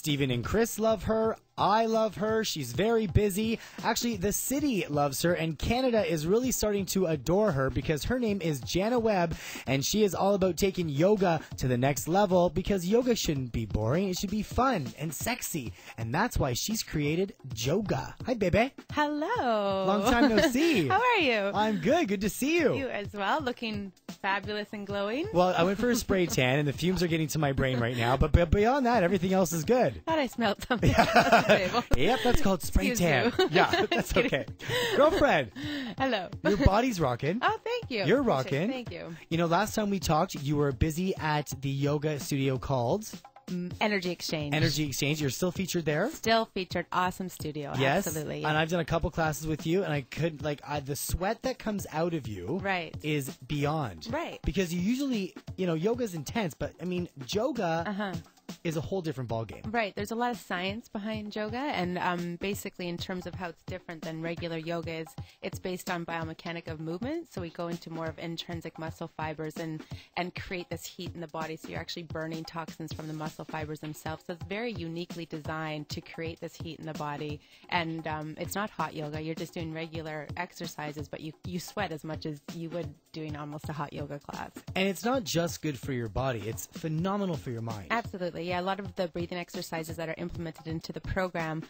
Steven and Chris love her. I love her. She's very busy. Actually, the city loves her, and Canada is really starting to adore her because her name is Jana Webb, and she is all about taking yoga to the next level because yoga shouldn't be boring. It should be fun and sexy, and that's why she's created Joga. Hi, baby. Hello. Long time no see. How are you? I'm good. Good to see you. You as well, looking fabulous and glowing. Well, I went for a spray tan, and the fumes are getting to my brain right now, but beyond that, everything else is good. Thought I smelled something on the table. Yep, that's called spray Excuse tan. you. Yeah, that's okay. Girlfriend, Hello. your body's rocking. Oh, thank you. You're Appreciate it. rocking. Thank you. You know, last time we talked, you were busy at the yoga studio called Energy Exchange. Energy Exchange. You're still featured there? Still featured. Awesome studio. Yes. Absolutely. And I've done a couple classes with you, and I could, the sweat that comes out of you Right. is beyond. Right. Because you usually, yoga's intense, but, yoga is a whole different ballgame. Right. There's a lot of science behind yoga, and basically in terms of how it's different than regular yoga is it's based on biomechanic of movement. So we go into more of intrinsic muscle fibers and create this heat in the body. So you're actually burning toxins from the muscle fibers themselves. So it's very uniquely designed to create this heat in the body. And it's not hot yoga. You're just doing regular exercises, but you sweat as much as you would doing almost a hot yoga class. And it's not just good for your body. It's phenomenal for your mind. Absolutely. Yeah, a lot of the breathing exercises that are implemented into the program,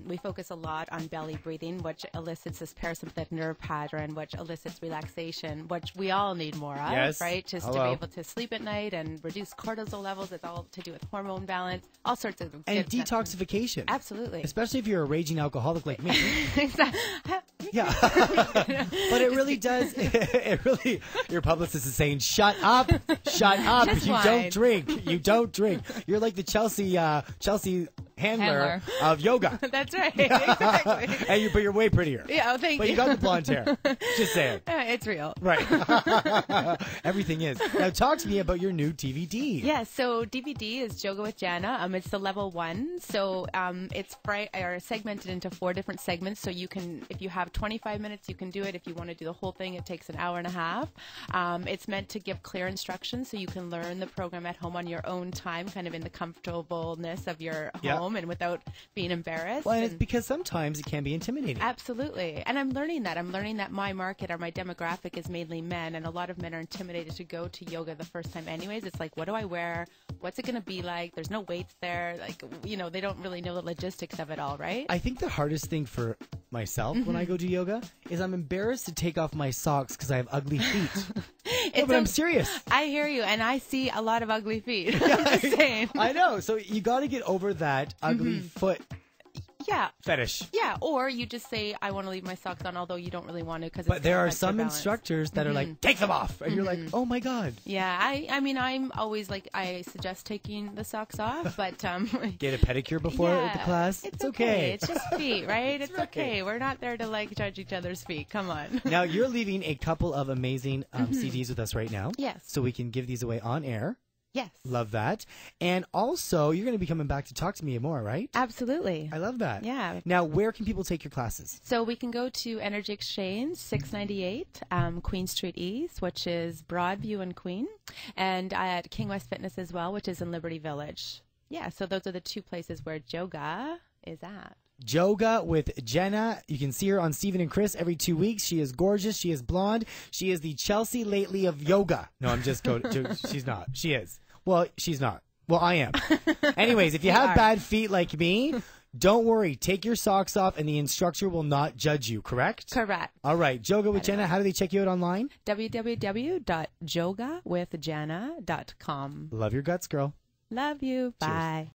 we focus a lot on belly breathing, which elicits this parasympathetic nerve pattern, which elicits relaxation, which we all need more of, Yes. right? Just to be able to sleep at night and reduce cortisol levels. It's all to do with hormone balance, all sorts of And good stuff. detoxification. Absolutely. Especially if you're a raging alcoholic like me. Exactly. Yeah. But it really does. Your publicist is saying, shut up. Shut up. Just You wine. don't drink. You don't drink. You're like the Chelsea handler of yoga. That's right. Exactly. But you're way prettier. Yeah, thank But you got the blonde hair. Just saying. It's real. Right. Everything is. Now talk to me about your new DVD. Yeah, so DVD is Yoga with Jana. It's the level 1. So it's segmented into 4 different segments. So you can, if you have 25 minutes, you can do it. If you want to do the whole thing, it takes an hour and a half. It's meant to give clear instructions so you can learn the program at home on your own time, kind of in the comfortableness of your home and without being embarrassed. Well, and it's because sometimes it can be intimidating. Absolutely. And I'm learning that. I'm learning that my market or my demographic is mainly men, and a lot of men are intimidated to go to yoga the first time anyways. It's like, what do I wear? What's it going to be like? There's no weights there. They don't really know the logistics of it all, right? I think the hardest thing for myself when I go do yoga is I'm embarrassed to take off my socks because I have ugly feet. But I'm serious. I hear you, and I see a lot of ugly feet. I'm just saying. I know. So you got to get over that ugly foot Yeah. fetish. Yeah, or you just say, I want to leave my socks on, although you don't really want to. But there are some instructors that are like, take them off. And you're like, oh my God. Yeah, I mean, I'm always like, I suggest taking the socks off, but Get a pedicure before the class. It's okay. It's just feet, right? It's right. okay. We're not there to judge each other's feet. Come on. Now, you're leaving a couple of amazing CDs with us right now. Yes. So we can give these away on air. Yes. Love that. And also, you're going to be coming back to talk to me more, right? Absolutely. I love that. Yeah. Now, where can people take your classes? So we can go to Energy Exchange, 698 Queen Street East, which is Broadview and Queen, and at King West Fitness as well, which is in Liberty Village. Yeah, so those are the 2 places where Joga is at. Joga with Jana. You can see her on Steven and Chris every 2 weeks. She is gorgeous. She is blonde. She is the Chelsea Lately of yoga. No, I'm just she's not. She is. Well, she's not. Well, I am. Anyways, if you have bad feet like me, don't worry. Take your socks off and the instructor will not judge you, correct? Correct. All right. Joga with Jana. How do they check you out online? www.jogawithjana.com. Love your guts, girl. Love you. Bye.